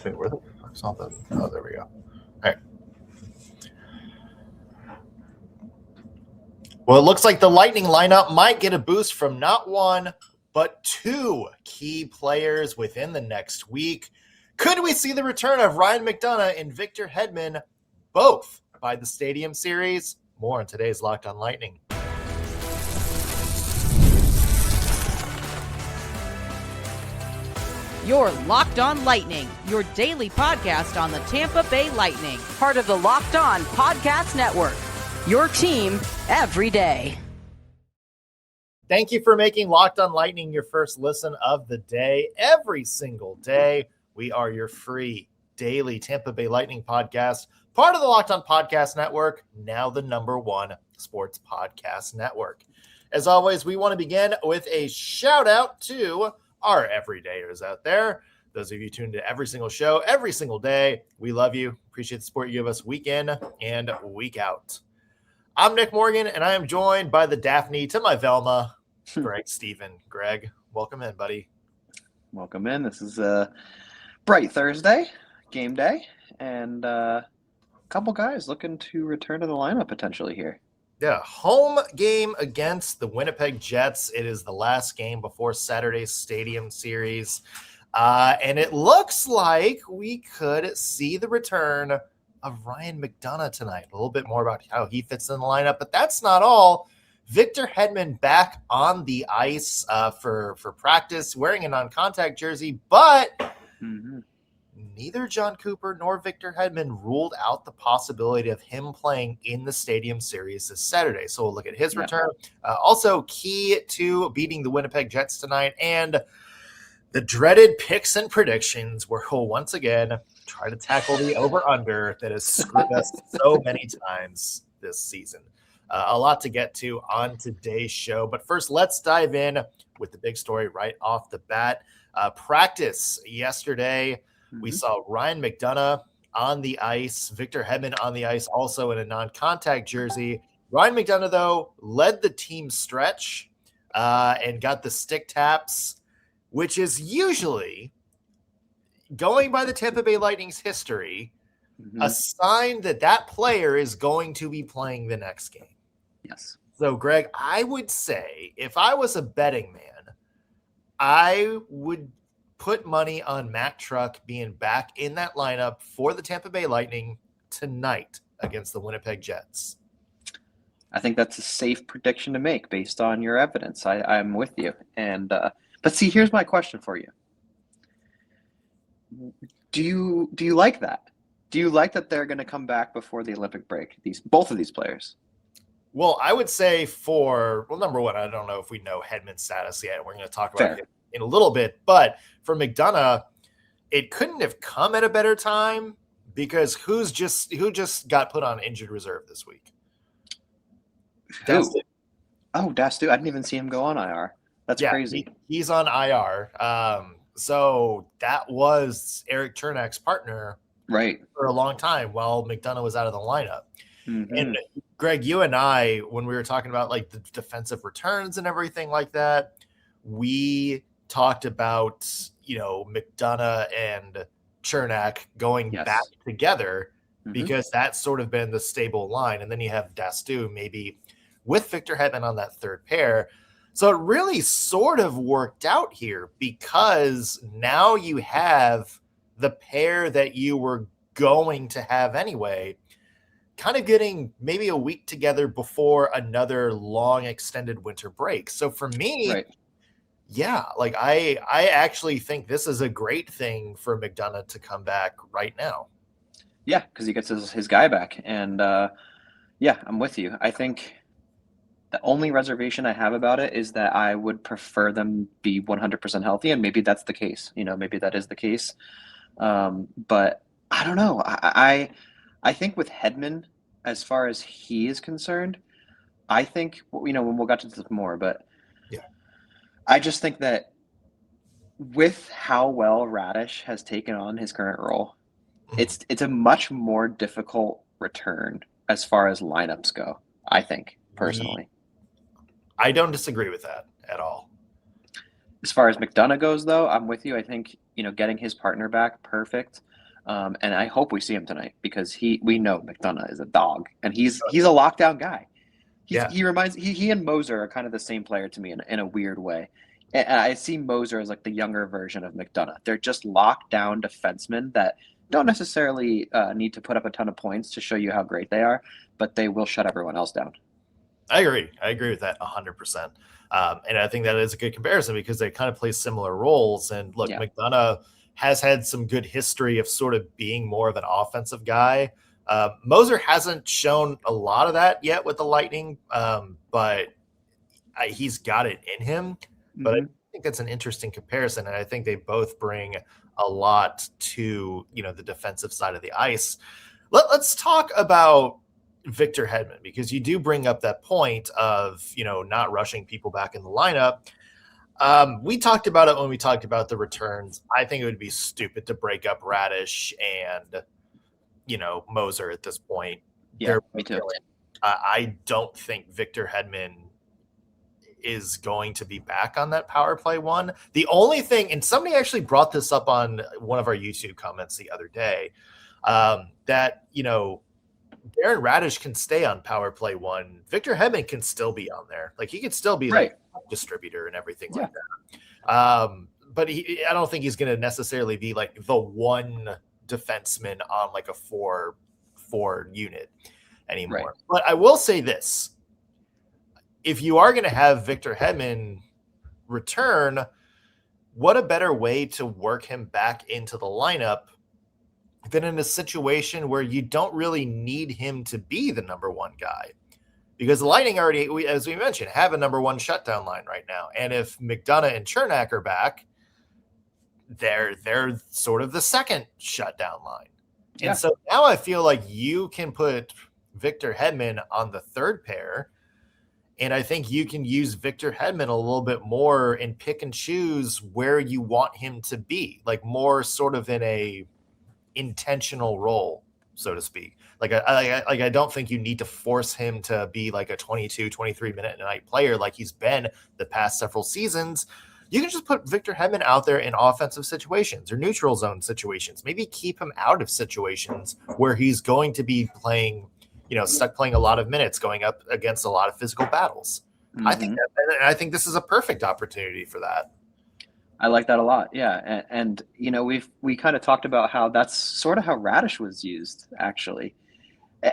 Wait, where the fuck's all the? Oh, there we go. All right. Well, it looks like the Lightning lineup might get a boost from not one, but two key players within the next week. Could we see the return of Ryan McDonagh and Victor Hedman, both by the Stadium Series? More on today's Locked on Lightning. You're Locked on Lightning, your daily podcast on the Tampa Bay Lightning, part of the Locked on Podcast Network, your team every day. Thank you for making Locked on Lightning your first listen of the day. Every single day, we are your free daily Tampa Bay Lightning podcast, part of the Locked on Podcast Network, now the #1 sports podcast network. As always, we want to begin with a shout out to our everydayers out there. Those of you tuned to every single show, every single day, we love you. Appreciate the support you give us week in and week out. I'm Nick Morgan, and I am joined by the Daphne to my Velma, Greg Stephen. Greg, welcome in, buddy. Welcome in. This is a bright Thursday, game day, and a couple guys looking to return to the lineup potentially here. Yeah, home game against the Winnipeg Jets. It is the last game before Saturday's Stadium Series. And it looks like we could see the return of Ryan McDonagh tonight. A little bit more about how he fits in the lineup, but that's not all. Victor Hedman back on the ice for practice, wearing a non-contact jersey, but neither John Cooper nor Victor Hedman ruled out the possibility of him playing in the Stadium Series this Saturday. So we'll look at his return. Also key to beating the Winnipeg Jets tonight, and the dreaded picks and predictions, where he'll once again try to tackle the over-under that has screwed us so many times this season. A lot to get to on today's show. But first, let's dive in with the big story right off the bat. Practice yesterday, we saw Ryan McDonagh on the ice, Victor Hedman on the ice, also in a non-contact jersey. Ryan McDonagh, though, led the team stretch and got the stick taps, which is usually, going by the Tampa Bay Lightning's history, a sign that that player is going to be playing the next game. Yes. So, Greg, I would say if I was a betting man, I would put money on Matt Truck being back in that lineup for the Tampa Bay Lightning tonight against the Winnipeg Jets. I think that's a safe prediction to make based on your evidence. I'm with you. And but see, here's my question for you. Do you like that? Do you like that they're going to come back before the Olympic break? Both of these players. Well, I would say number one, I don't know if we know Hedman's status yet. We're going to talk about it in a little bit. But for McDonagh, it couldn't have come at a better time, because who just got put on injured reserve this week? Dastu. Oh, Dastu. I didn't even see him go on IR. That's crazy. He's on IR. So that was Eric Chernak's partner for a long time while McDonagh was out of the lineup. And Greg, you and I, when we were talking about like the defensive returns and everything like that, we talked about, McDonagh and Chernak going back together because that's sort of been the stable line. And then you have Dastu maybe with Victor Hedman on that third pair. So it really sort of worked out here, because now you have the pair that you were going to have anyway, kind of getting maybe a week together before another long extended winter break. So for me, I actually think this is a great thing for McDonagh to come back right now. Yeah, because he gets his guy back. And I'm with you. I think the only reservation I have about it is that I would prefer them be 100% healthy, and maybe that's the case. Maybe that is the case. But I don't know. I think with Hedman, as far as he is concerned, I think, when we'll get to this more, but I just think that with how well Raddysh has taken on his current role, it's a much more difficult return as far as lineups go, I think, personally. I don't disagree with that at all. As far as McDonagh goes, though, I'm with you. I think, getting his partner back, perfect. And I hope we see him tonight because we know McDonagh is a dog, and he's a lockdown guy. He and Moser are kind of the same player to me in a weird way. And I see Moser as like the younger version of McDonagh. They're just locked down defensemen that don't necessarily need to put up a ton of points to show you how great they are, but they will shut everyone else down. I agree with that 100%. And I think that is a good comparison because they kind of play similar roles. And look, McDonagh has had some good history of sort of being more of an offensive guy. Moser hasn't shown a lot of that yet with the Lightning, but he's got it in him. But I think that's an interesting comparison, and I think they both bring a lot to the defensive side of the ice. Let's talk about Victor Hedman, because you do bring up that point of not rushing people back in the lineup. We talked about it when we talked about the returns. I think it would be stupid to break up Raddysh and Moser at this point. Yeah, me too. I don't think Victor Hedman is going to be back on that power play one. The only thing, and somebody actually brought this up on one of our YouTube comments the other day, that Darren Raddysh can stay on power play one. Victor Hedman can still be on there. Like, he could still be like a distributor and everything like that. But I don't think he's going to necessarily be like the one defenseman on like a 4 unit anymore. Right. But I will say this. If you are going to have Victor Hedman return, what a better way to work him back into the lineup than in a situation where you don't really need him to be the number one guy. Because the Lightning already, as we mentioned, have a number one shutdown line right now. And if McDonagh and Chernak are back, they're sort of the second shutdown line. Yeah. And so now I feel like you can put Victor Hedman on the third pair, and I think you can use Victor Hedman a little bit more and pick and choose where you want him to be, like more sort of in a intentional role, so to speak. I don't think you need to force him to be like a 22, 23 minute a night player like he's been the past several seasons. You can just put Victor Hedman out there in offensive situations or neutral zone situations. Maybe keep him out of situations where he's going to be playing, stuck playing a lot of minutes, going up against a lot of physical battles. Mm-hmm. I think this is a perfect opportunity for that. I like that a lot. Yeah. And we kind of talked about how that's sort of how Raddysh was used, actually.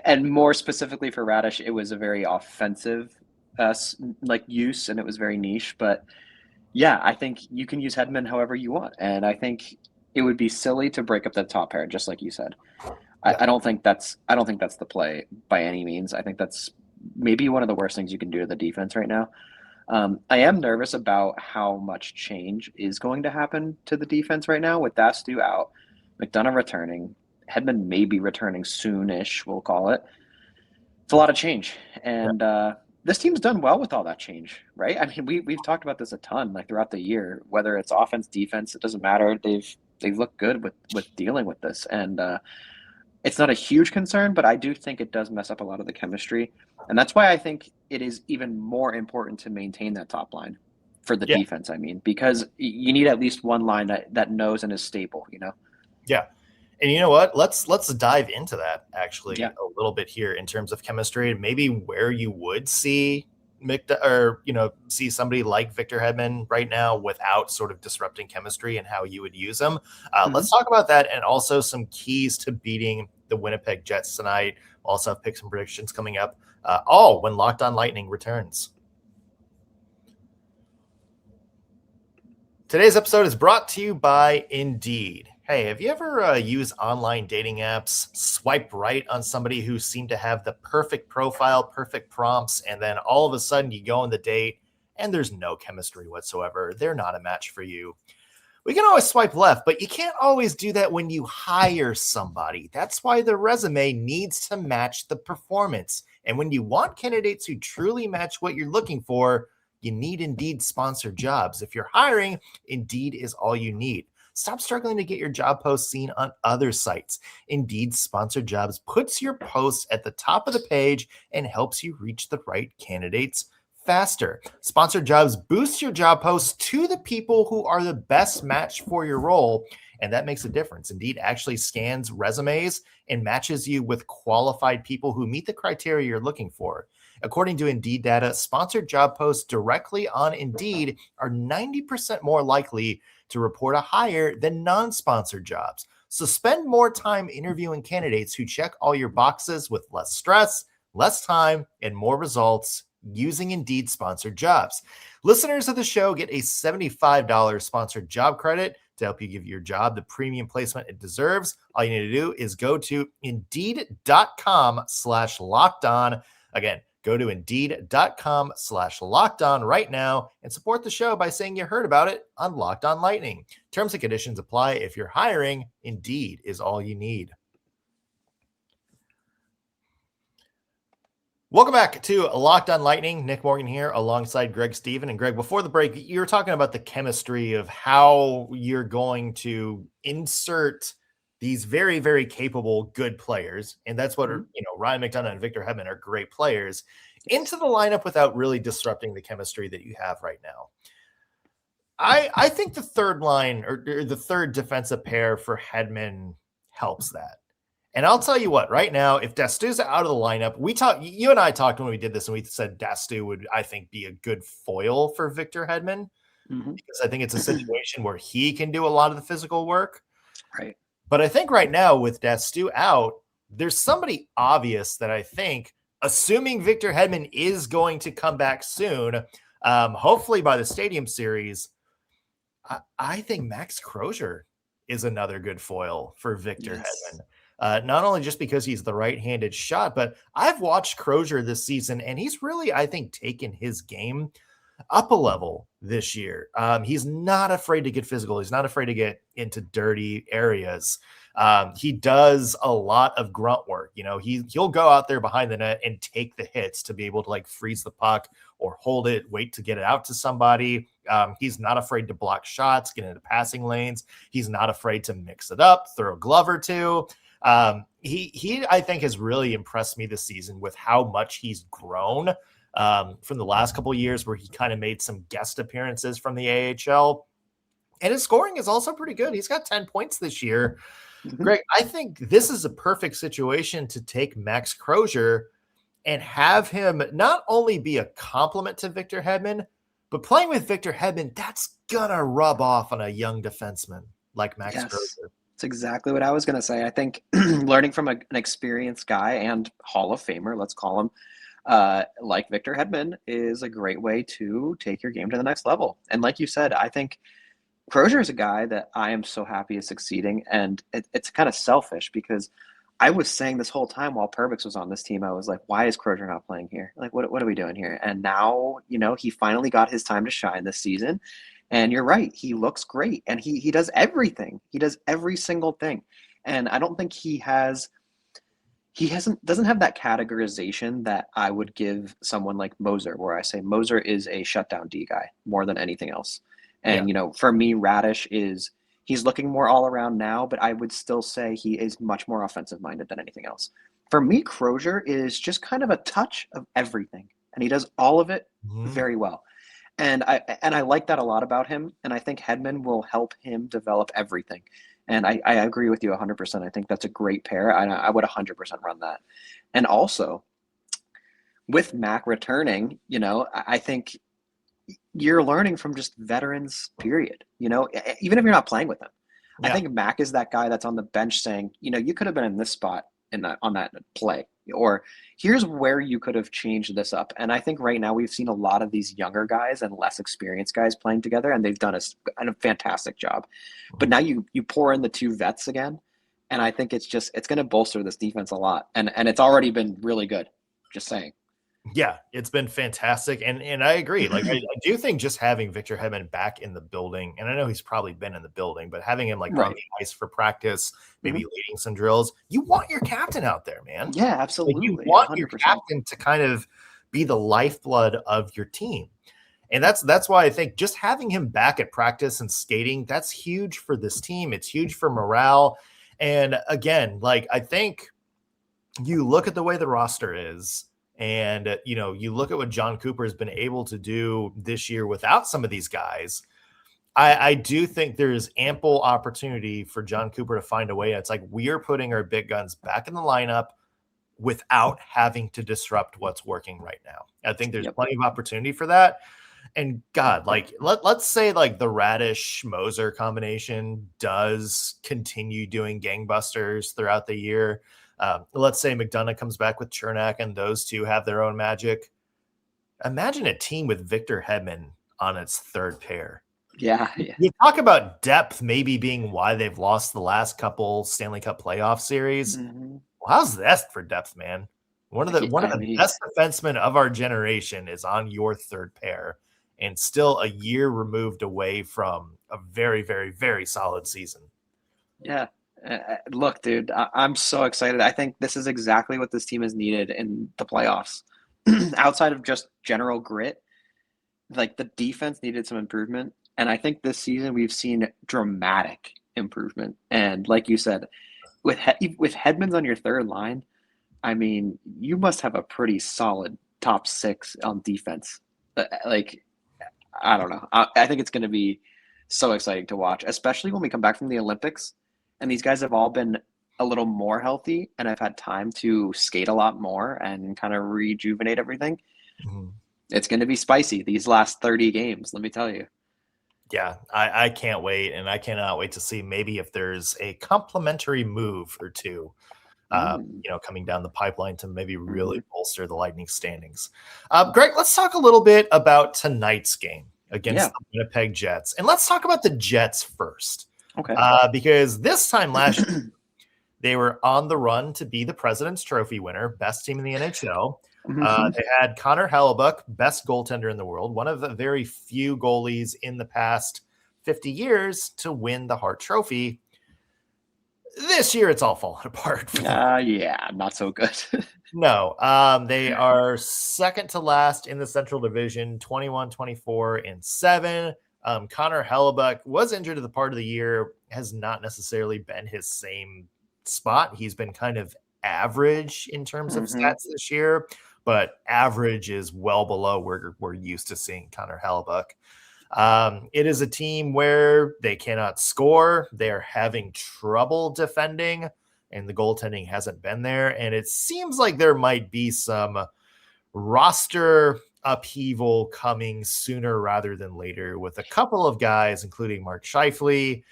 And more specifically for Raddysh, it was a very offensive use, and it was very niche. But yeah, I think you can use Hedman however you want. And I think it would be silly to break up the top pair, just like you said. Yeah. I don't think that's the play by any means. I think that's maybe one of the worst things you can do to the defense right now. I am nervous about how much change is going to happen to the defense right now with Dastu out, McDonagh returning, Hedman maybe returning soonish, we'll call it. It's a lot of change. And this team's done well with all that change, right? I mean, we've talked about this a ton, like throughout the year, whether it's offense, defense, it doesn't matter. They've looked good with dealing with this. And it's not a huge concern, but I do think it does mess up a lot of the chemistry. And that's why I think it is even more important to maintain that top line for the defense, I mean, because you need at least one line that knows and is stable, Yeah. And you know what? Let's dive into that actually a little bit here in terms of chemistry and maybe where you would see see somebody like Victor Hedman right now without sort of disrupting chemistry and how you would use them. Let's talk about that, and also some keys to beating the Winnipeg Jets tonight. We'll also have picks and predictions coming up, all when Locked On Lightning returns. Today's episode is brought to you by Indeed. Hey, have you ever used online dating apps, swipe right on somebody who seemed to have the perfect profile, perfect prompts, and then all of a sudden you go on the date and there's no chemistry whatsoever? They're not a match for you. We can always swipe left, but you can't always do that when you hire somebody. That's why the resume needs to match the performance. And when you want candidates who truly match what you're looking for, you need Indeed sponsored jobs. If you're hiring, Indeed is all you need. Stop struggling to get your job post seen on other sites. Indeed Sponsored Jobs puts your post at the top of the page and helps you reach the right candidates faster. Sponsored Jobs boosts your job posts to the people who are the best match for your role, and that makes a difference. Indeed actually scans resumes and matches you with qualified people who meet the criteria you're looking for. According to Indeed data, sponsored job posts directly on Indeed are 90% more likely to report a hire than non-sponsored jobs. So spend more time interviewing candidates who check all your boxes with less stress, less time, and more results using Indeed sponsored jobs. Listeners of the show get a $75 sponsored job credit to help you give your job the premium placement it deserves. All you need to do is go to Indeed.com/lockedon. Again, go to Indeed.com/lockedon right now and support the show by saying you heard about it on Locked On Lightning. Terms and conditions apply. If you're hiring, Indeed is all you need. Welcome back to Locked On Lightning. Nick Morgan here alongside Greg Stephen. And Greg, before the break, you were talking about the chemistry of how you're going to insert these very, very capable, good players. And that's what, Ryan McDonagh and Victor Hedman are great players into the lineup without really disrupting the chemistry that you have right now. I think the third line or the third defensive pair for Hedman helps that. And I'll tell you what, right now, if Dastu's out of the lineup, you and I talked when we did this, and we said Dastu would, I think, be a good foil for Victor Hedman, because I think it's a situation where he can do a lot of the physical work. Right. But I think right now with Dastu out, there's somebody obvious that I think, assuming Victor Hedman is going to come back soon, hopefully by the Stadium Series, I think Max Crozier is another good foil for Victor Hedman. Not only just because he's the right-handed shot, but I've watched Crozier this season, and he's really, I think, taken his game up a level this year. He's not afraid to get physical. He's not afraid to get into dirty areas. He does a lot of grunt work. He'll go out there behind the net and take the hits to be able to freeze the puck or hold it, wait to get it out to somebody. He's not afraid to block shots, get into passing lanes. He's not afraid to mix it up, throw a glove or two. He I think has really impressed me this season with how much he's grown from the last couple of years, where he kind of made some guest appearances from the AHL, and his scoring is also pretty good. He's got 10 points this year. Greg, I think this is a perfect situation to take Max Crozier and have him not only be a compliment to Victor Hedman, but playing with Victor Hedman, that's gonna rub off on a young defenseman like Max Crozier. That's exactly what I was going to say. I think learning from an experienced guy and Hall of Famer, let's call him, like Victor Hedman, is a great way to take your game to the next level. And like you said, I think Crozier is a guy that I am so happy is succeeding. And it's kind of selfish, because I was saying this whole time while Perbix was on this team, I was like, why is Crozier not playing here? What are we doing here? And now, he finally got his time to shine this season. And you're right. He looks great, and he does everything. He does every single thing. And I don't think doesn't have that categorization that I would give someone like Moser, where I say Moser is a shutdown D guy more than anything else. And, for me, Raddysh he's looking more all around now, but I would still say he is much more offensive minded than anything else. For me, Crozier is just kind of a touch of everything, and he does all of it very well. And I like that a lot about him. And I think Hedman will help him develop everything. And I agree with you 100%. I think that's a great pair. I would 100% run that. And also, with Mac returning, I think you're learning from just veterans, period. Even if you're not playing with them. Yeah. I think Mac is that guy that's on the bench saying, you could have been in this spot on that play, or here's where you could have changed this up. And I think right now we've seen a lot of these younger guys and less experienced guys playing together, and they've done a fantastic job. But now you pour in the two vets again, and I think it's going to bolster this defense a lot. And it's already been really good. Just saying. Yeah, it's been fantastic. And I agree. I do think just having Victor Hedman back in the building, and I know he's probably been in the building, but having him on the ice for practice, maybe leading some drills, you want your captain out there, man. Yeah, absolutely. You want 100%. your captain to kind of be the lifeblood of your team. And that's why I think just having him back at practice and skating, that's huge for this team. It's huge for morale. And again, I think you look at the way the roster is, and, you look at what John Cooper has been able to do this year without some of these guys. I do think there's ample opportunity for John Cooper to find a way. It's like we are putting our big guns back in the lineup without having to disrupt what's working right now. I think there's plenty of opportunity for that. And God, like let's say like the Raddysh Moser combination does continue doing gangbusters throughout the year. Let's say McDonagh comes back with Chernak and those two have their own magic. Imagine a team with Victor Hedman on its third pair. Yeah. You talk about depth maybe being why they've lost the last couple Stanley Cup playoff series. Mm-hmm. Well, how's that for depth, man? One of the best defensemen of our generation is on your third pair and still a year removed away from a very, very, very solid season. Yeah. Look, dude, I'm so excited. I think this is exactly what this team has needed in the playoffs. Outside of just general grit, like the defense needed some improvement. And I think this season we've seen dramatic improvement. And like you said, with Hedman's on your third line, I mean, you must have a pretty solid top six on defense. Like, I don't know. I think it's going to be so exciting to watch, especially when we come back from the Olympics. And these guys have all been a little more healthy and have had time to skate a lot more and kind of rejuvenate everything. Mm-hmm. It's going to be spicy these last 30 games, let me tell you. Yeah, I can't wait, and I cannot wait to see maybe if there's a complimentary move or two, coming down the pipeline to maybe really bolster the Lightning standings. Greg, let's talk a little bit about tonight's game against the Winnipeg Jets, and let's talk about the Jets first. Okay. Because this time last year, they were on the run to be the President's Trophy winner, best team in the NHL. They had Connor Hellebuyck, best goaltender in the world, one of the very few goalies in the past 50 years to win the Hart Trophy. This year, it's all falling apart. Yeah, not so good. No, they are second to last in the Central Division, 21-24-7. Connor Hellebuyck was injured at the part of the year, has not necessarily been his same spot. He's been kind of average in terms of stats this year, but average is well below where we're used to seeing Connor Hellebuyck. It is a team where they cannot score. They are having trouble defending, and the goaltending hasn't been there. And it seems like there might be some roster upheaval coming sooner rather than later with a couple of guys, including Mark Scheifele,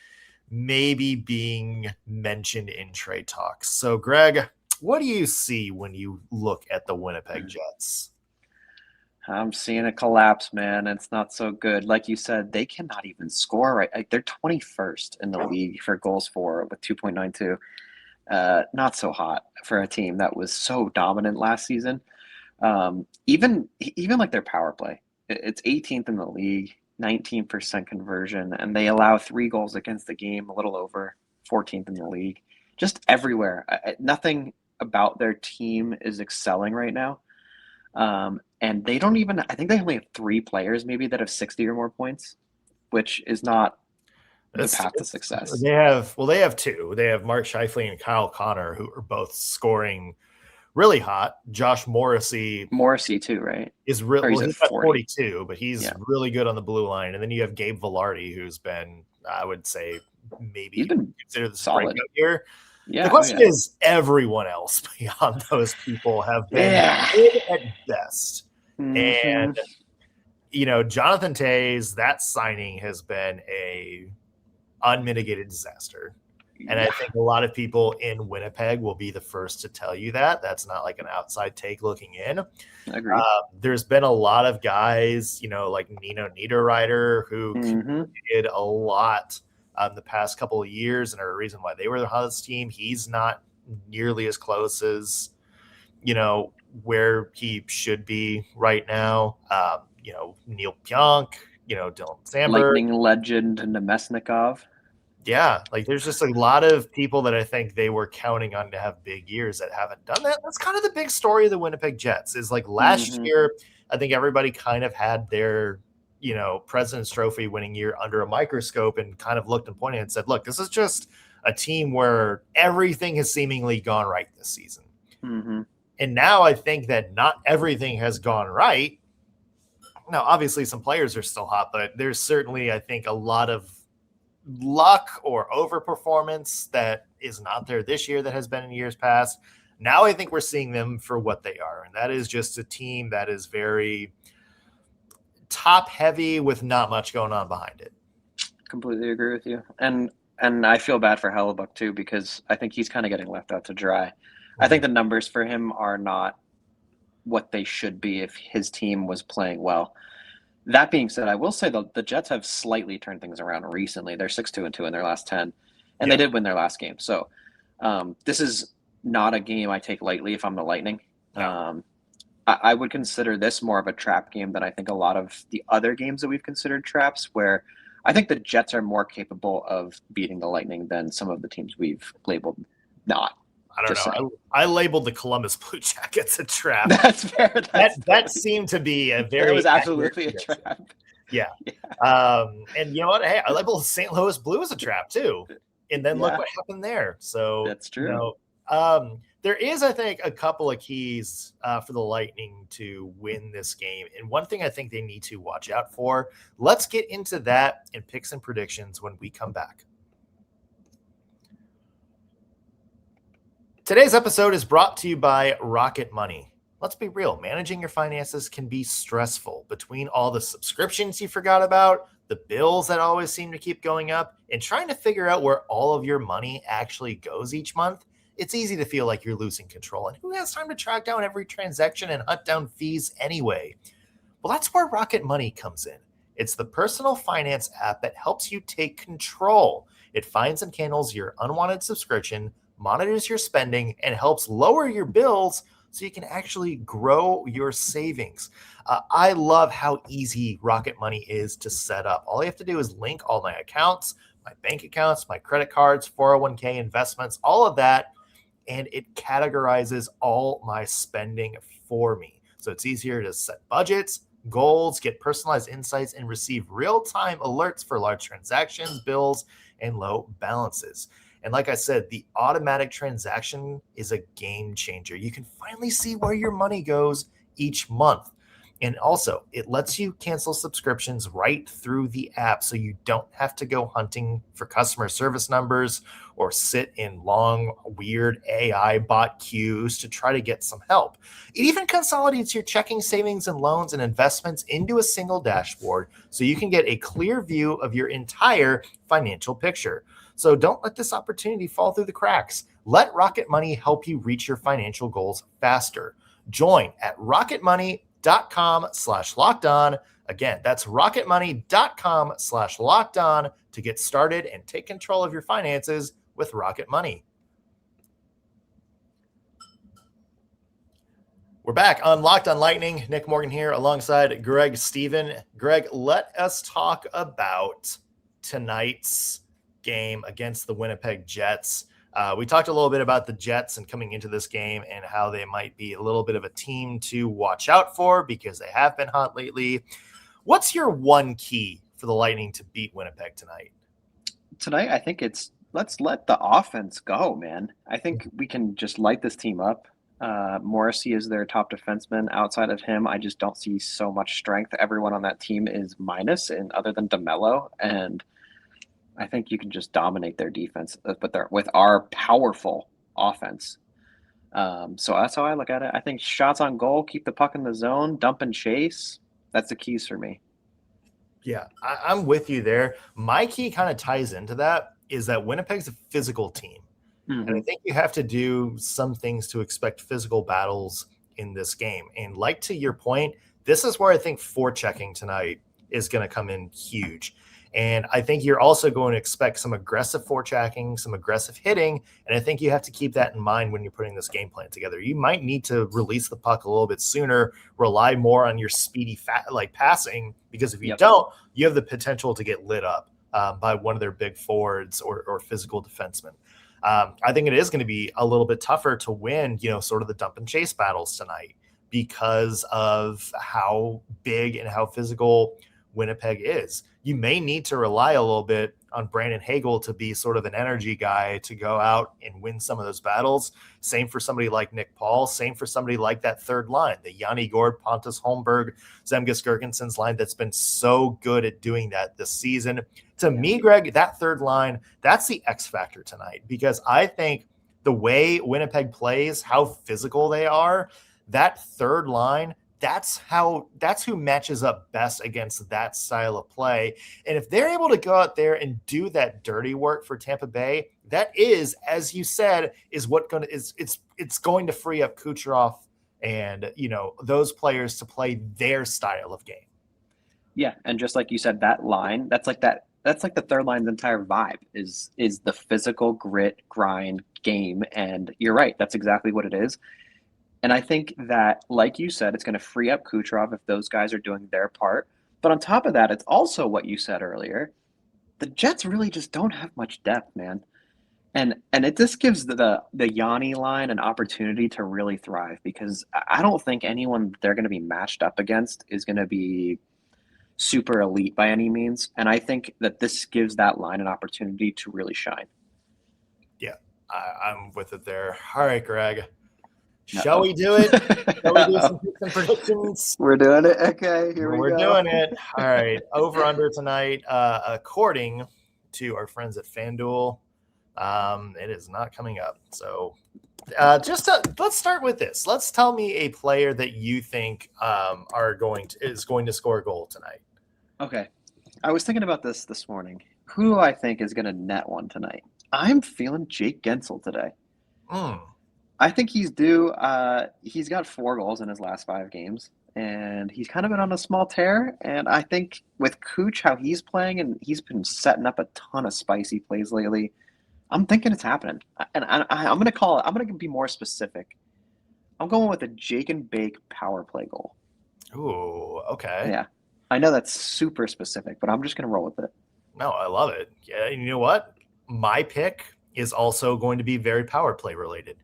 maybe being mentioned in trade talks. So, Greg, what do you see when you look at the Winnipeg Jets? I'm seeing a collapse, man. It's not so good. Like you said, they cannot even score right. Like, they're 21st in the league for goals for with 2.92. Not so hot for a team that was so dominant last season. Even like their power play, it's 18th in the league, 19% conversion, and they allow 3 goals against the game, a little over 14th in the league. Just everywhere. Nothing about their team is excelling right now. And they don't even, I think they only have 3 players maybe that have 60 or more points, which is not the path to success. They have 2. They have Mark Scheifele and Kyle Connor, who are both scoring really hot. Josh Morrissey too, right? Is really he's at 42, but he's really good on the blue line. And then you have Gabe Vilardi, who's been, I would say, maybe he's been considered the solid here. Yeah, the question is, everyone else beyond those people have been good at best. And Jonathan Toews, that signing has been a unmitigated disaster. And I think a lot of people in Winnipeg will be the first to tell you that. That's not like an outside take looking in. I agree. There's been a lot of guys, like Nino Niederreiter, who did a lot the past couple of years and are a reason why they were the hottest team. He's not nearly as close as, where he should be right now. Neil Pionk, Dylan Sandberg. Lightning legend Nemesnikov. Yeah, like there's just a lot of people that I think they were counting on to have big years that haven't done that. That's kind of the big story of the Winnipeg Jets is like last year, I think everybody kind of had their, President's Trophy winning year under a microscope and kind of looked and pointed and said, look, this is just a team where everything has seemingly gone right this season. And now I think that not everything has gone right. Now, obviously, some players are still hot, but there's certainly, I think, a lot of luck or overperformance that is not there this year that has been in years past. Now I think we're seeing them for what they are, and that is just a team that is very top heavy with not much going on behind it. Completely agree with you. And I feel bad for Hellebuck too, because I think he's kind of getting left out to dry. I think the numbers for him are not what they should be if his team was playing well. That being said, I will say the Jets have slightly turned things around recently. They're 6-2-2 in their last 10, and they did win their last game. So this is not a game I take lightly if I'm the Lightning. No. I would consider this more of a trap game than I think a lot of the other games that we've considered traps, where I think the Jets are more capable of beating the Lightning than some of the teams we've labeled not. I don't know. I labeled the Columbus Blue Jackets a trap. That's fair. That seemed to be a very. It was absolutely a trap. Yeah. And you know what? Hey, I labeled St. Louis Blues a trap too. And then look what happened there. So that's true. There is, I think, a couple of keys for the Lightning to win this game. And one thing I think they need to watch out for. Let's get into that and picks and predictions when we come back. Today's episode is brought to you by Rocket Money. Let's be real. Managing your finances can be stressful. Between all the subscriptions you forgot about, the bills that always seem to keep going up, and trying to figure out where all of your money actually goes each month, it's easy to feel like you're losing control. And who has time to track down every transaction and hunt down fees anyway? Well, that's where Rocket Money comes in. It's the personal finance app that helps you take control. It finds and handles your unwanted subscription, monitors your spending, and helps lower your bills so you can actually grow your savings. I love how easy Rocket Money is to set up. All you have to do is link all my accounts, my bank accounts, my credit cards, 401k investments, all of that, and it categorizes all my spending for me. So it's easier to set budgets, goals, get personalized insights, and receive real-time alerts for large transactions, bills, and low balances. And like I said, the automatic transaction is a game changer. You can finally see where your money goes each month. And also, it lets you cancel subscriptions right through the app, so you don't have to go hunting for customer service numbers or sit in long, weird AI bot queues to try to get some help. It even consolidates your checking, savings, and loans and investments into a single dashboard, so you can get a clear view of your entire financial picture. So don't let this opportunity fall through the cracks. Let Rocket Money help you reach your financial goals faster. Join at rocketmoney.com/lockedon. Again, that's rocketmoney.com/lockedon to get started and take control of your finances with Rocket Money. We're back on Locked on Lightning. Nick Morgan here alongside Greg Steven. Greg, let us talk about tonight's game against the Winnipeg Jets. We talked a little bit about the Jets and coming into this game and how they might be a little bit of a team to watch out for because they have been hot lately. What's your one key for the Lightning to beat Winnipeg tonight? Tonight, I think it's let's let the offense go, man. I think we can just light this team up. Morrissey is their top defenseman. Outside of him, I just don't see so much strength. Everyone on that team is minus, and other than DeMello, and I think you can just dominate their defense with our powerful offense. So that's how I look at it. I think shots on goal, keep the puck in the zone, dump and chase. That's the keys for me. Yeah, I'm with you there. My key kind of ties into that is that Winnipeg's a physical team. Mm-hmm. And I think you have to do some things to expect physical battles in this game. And like to your point, this is where I think forechecking tonight is going to come in huge. And I think you're also going to expect some aggressive forechecking, some aggressive hitting. And I think you have to keep that in mind when you're putting this game plan together. You might need to release the puck a little bit sooner, rely more on your speedy passing, because if you don't, you have the potential to get lit up by one of their big forwards or physical defensemen. I think it is going to be a little bit tougher to win, sort of the dump and chase battles tonight because of how big and how physical Winnipeg is. you may need to rely a little bit on Brandon Hagel to be sort of an energy guy to go out and win some of those battles. Same for somebody like Nick Paul. Same for somebody like that third line, the Yanni Gord, Pontus Holmberg, Zemgus Girgensons line that's been so good at doing that this season. To me, Greg, that third line, that's the X factor tonight, because I think the way Winnipeg plays, how physical they are, that third line, that's who matches up best against that style of play. And if they're able to go out there and do that dirty work for Tampa Bay, that is, as you said, is it's going to free up Kucherov and, those players to play their style of game. Yeah, and just like you said, that line, that's like the third line's entire vibe is the physical grit grind game. And you're right, that's exactly what it is. And I think that, like you said, it's going to free up Kucherov if those guys are doing their part. But on top of that, it's also what you said earlier. The Jets really just don't have much depth, man. And it just gives the Yanni line an opportunity to really thrive, because I don't think anyone they're going to be matched up against is going to be super elite by any means. And I think that this gives that line an opportunity to really shine. Yeah, I'm with it there. All right, Greg. Shall we do it? Shall we do some predictions? We're doing it. Okay, here we go. We're doing it. All right. Over under tonight, according to our friends at FanDuel, it is not coming up. So let's start with this. Let's tell me a player that you think is going to score a goal tonight. Okay. I was thinking about this morning. Who do I think is going to net one tonight? I'm feeling Jake Gensel today. I think he's due. He's got 4 goals in his last 5 games, and he's kind of been on a small tear. And I think with Cooch, how he's playing, and he's been setting up a ton of spicy plays lately, I'm thinking it's happening. And I'm going to call it. I'm going to be more specific. I'm going with a Jake and Bake power play goal. Ooh, okay. Yeah. I know that's super specific, but I'm just going to roll with it. No, I love it. Yeah, and you know what? My pick is also going to be very power play related.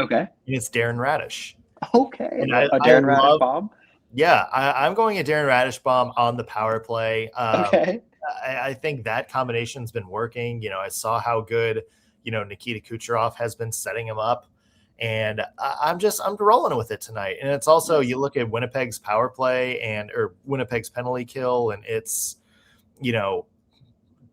Okay. And it's Darren Raddysh. Okay. And a Darren Raddysh bomb? Yeah, I'm going a Darren Raddysh bomb on the power play. Okay. I think that combination's been working. I saw how good, Nikita Kucherov has been setting him up. And I'm rolling with it tonight. And it's also, you look at Winnipeg's power play or Winnipeg's penalty kill, and it's,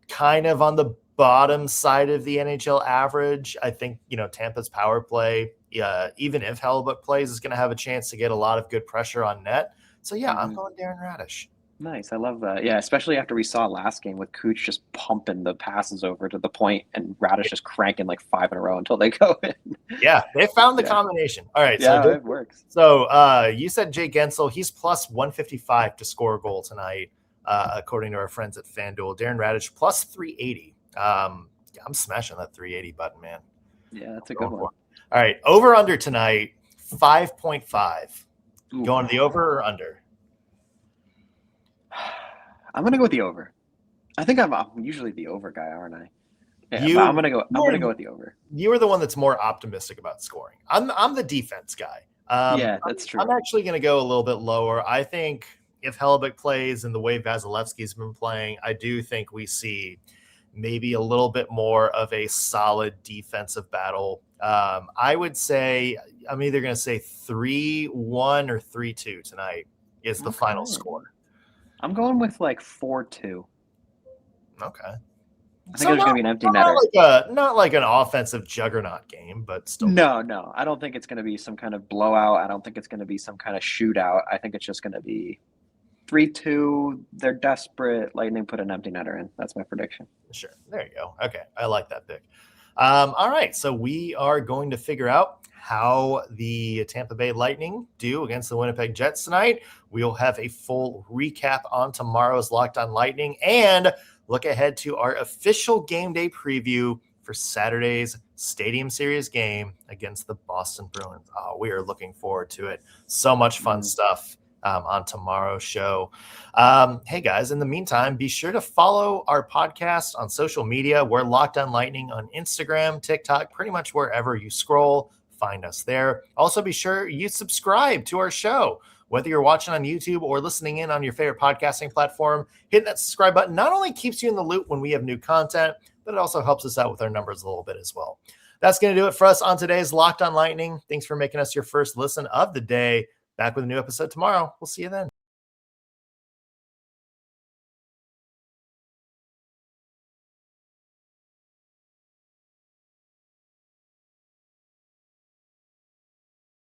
kind of on the bottom side of the NHL average. I think, Tampa's power play, even if Hellebuyck plays, is going to have a chance to get a lot of good pressure on net. So, yeah, I'm going Darren Raddysh. Nice. I love that. Yeah, especially after we saw last game with Cooch just pumping the passes over to the point and Raddysh just cranking like 5 in a row until they go in. Yeah, they found the combination. All right. Yeah, so it works. So you said Jake Gensel. He's plus 155 to score a goal tonight, according to our friends at FanDuel. Darren Raddysh plus 380. I'm smashing that 380 button, man. Yeah, that's a good one. All right. Over under tonight, 5.5. Going to the over or under? I'm gonna go with the over. I think I'm usually the over guy, aren't I? Yeah, I'm gonna go with the over. You are the one that's more optimistic about scoring. I'm the defense guy. Yeah, that's true. I'm actually gonna go a little bit lower. I think if Hellebuyck plays and the way Vasilevsky's been playing, I do think we see maybe a little bit more of a solid defensive battle. I would say I'm either going to say 3-1 or 3-2 tonight is the final score. I'm going with like 4-2. Okay. I think there's going to be an empty netter. Not like an offensive juggernaut game, but still. No. I don't think it's going to be some kind of blowout. I don't think it's going to be some kind of shootout. I think it's just going to be 3-2. They're desperate. Lightning put an empty netter in. That's my prediction. Sure. There you go. Okay. I like that pick. All right. So we are going to figure out how the Tampa Bay Lightning do against the Winnipeg Jets tonight. We'll have a full recap on tomorrow's Locked On Lightning and look ahead to our official game day preview for Saturday's Stadium Series game against the Boston Bruins. Oh, we are looking forward to it. So much fun stuff on tomorrow's show. Hey guys, in the meantime, be sure to follow our podcast on social media. We're Locked On Lightning on Instagram, TikTok, pretty much wherever you scroll, find us there. Also, be sure you subscribe to our show. Whether you're watching on YouTube or listening in on your favorite podcasting platform, hitting that subscribe button not only keeps you in the loop when we have new content, but it also helps us out with our numbers a little bit as well. That's going to do it for us on today's Locked on Lightning. Thanks for making us your first listen of the day. Back with a new episode tomorrow. We'll see you then.